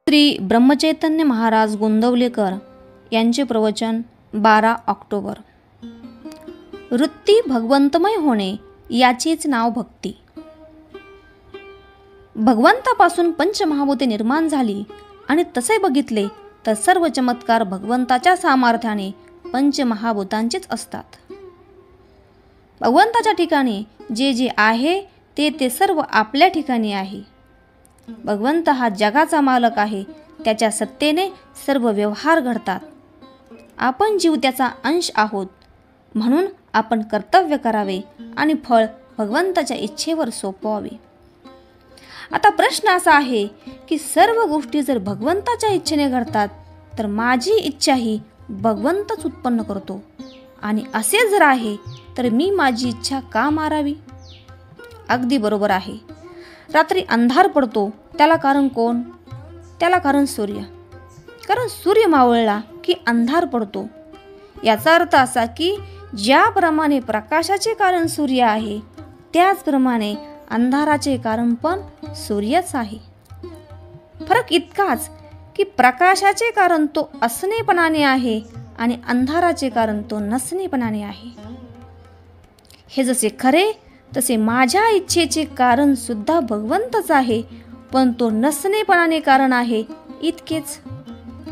श्री ब्रह्मचैतन्य महाराज गोंदवलेकर यांचे प्रवचन 12 ऑक्टोबर. वृत्ती भगवंतमय होणे याचेच नाव भक्ती. भगवंतापासून पंचमहाभूते निर्माण झाली आणि तसे बघितले तर सर्व चमत्कार भगवंताच्या सामर्थ्याने पंचमहाभूतांचेच असतात. भगवंताच्या ठिकाणी जे जे आहे ते सर्व आपल्या ठिकाणी आहे. भगवंत हा जगाचा मालक आहे. त्याच्या सत्तेने सर्व व्यवहार घडतात. आपण जीव त्याचा अंश आहोत, म्हणून आपण कर्तव्य करावे आणि फळ भगवंताच्या इच्छेवर सोपवावे. आता प्रश्न असा आहे की सर्व गोष्टी जर भगवंताच्या इच्छेने घडतात तर माझी इच्छाही भगवंतच उत्पन्न करतो, आणि असे जर आहे तर मी माझी इच्छा का मारावी? अगदी बरोबर आहे. रात्री अंधार पडतो त्याला कारण कोण? त्याला कारण सूर्य. कारण सूर्य मावळला की अंधार पडतो. याचा अर्थ असा की ज्याप्रमाणे प्रकाशाचे कारण सूर्य आहे त्याचप्रमाणे अंधाराचे कारण पण सूर्यच आहे. फरक इतकाच की प्रकाशाचे कारण तो असणेपणाने आहे आणि अंधाराचे कारण तो नसणेपणाने आहे. हे जसे खरे तसे माझ्या इच्छेचे कारण सुद्धा भगवंतच आहे, पण तो नसणेपणाने कारण आहे इतकेच.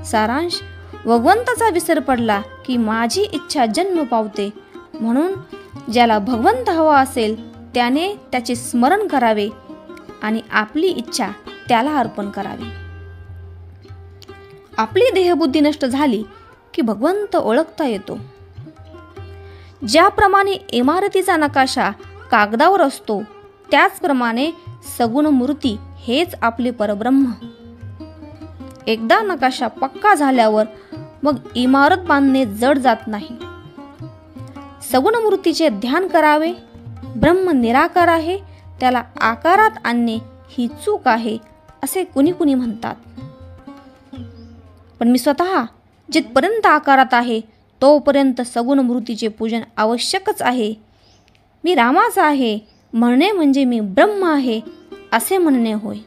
सारांश, भगवंताचा विसर पडला की माझी इच्छा जन्म पावते. म्हणून ज्याला भगवंत हवा असेल त्याने त्याचे स्मरण करावे आणि आपली इच्छा त्याला अर्पण करावी. आपली देहबुद्धी नष्ट झाली की भगवंत ओळखता येतो. ज्याप्रमाणे इमारतीचा नकाशा कागदावर असतो त्याचप्रमाणे सगुण मूर्ती हेच आपले परब्रह्म. एकदा नकाशा पक्का झाल्यावर मग इमारत बांधणे जड जात नाही. सगुण मूर्तीचे ध्यान करावे. ब्रह्म निराकार आहे, त्याला आकारात आणणे ही चूक आहे असे कुणी कुणी म्हणतात. पण मी स्वतः जिथपर्यंत आकारात आहे तोपर्यंत सगुण मूर्तीचे पूजन आवश्यकच आहे. मी रामाचा आहे म्हणणे म्हणजे मी ब्रह्म आहे असे म्हणणे होय.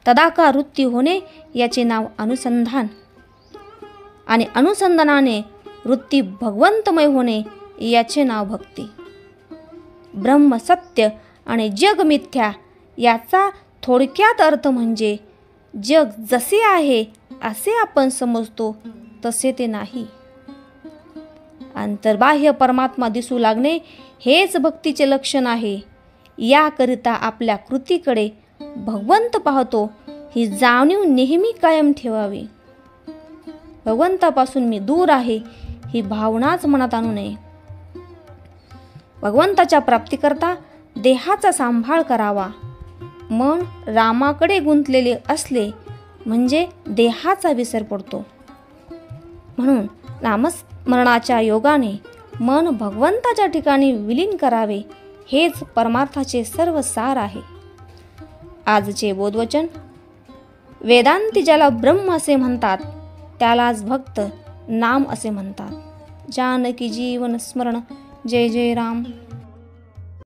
तदाकार वृत्ती होणे याचे नाव अनुसंधान, आणि अनुसंधानाने वृत्ती भगवंतमय होणे याचे नाव भक्ती. ब्रह्म सत्य आणि जग मिथ्या याचा थोडक्यात अर्थ म्हणजे जग जसे आहे असे आपण समजतो तसे ते नाही. अंतर्बाह्य परमात्मा दिसू लागणे हेच भक्तीचे लक्षण आहे. याकरिता आपल्या कृतीकडे भगवंत पाहतो ही जाणीव नेहमी कायम ठेवावी. भगवंतापासून मी दूर आहे ही भावनाच मनात आणू नये. भगवंताच्या प्राप्तीकरता देहाचा सांभाळ करावा. मन रामाकडे गुंतलेले असले म्हणजे देहाचा विसर पडतो. म्हणून नामस्मरणाच्या योगाने मन भगवंताच्या ठिकाणी विलीन करावे हेच परमार्थाचे सर्व सार आहे. आजचे बोधवचन. वेदांती ज्याला ब्रह्म असे म्हणतात त्यालाच भक्त नाम असे म्हणतात. जानकी जीवन स्मरण. जय जय राम.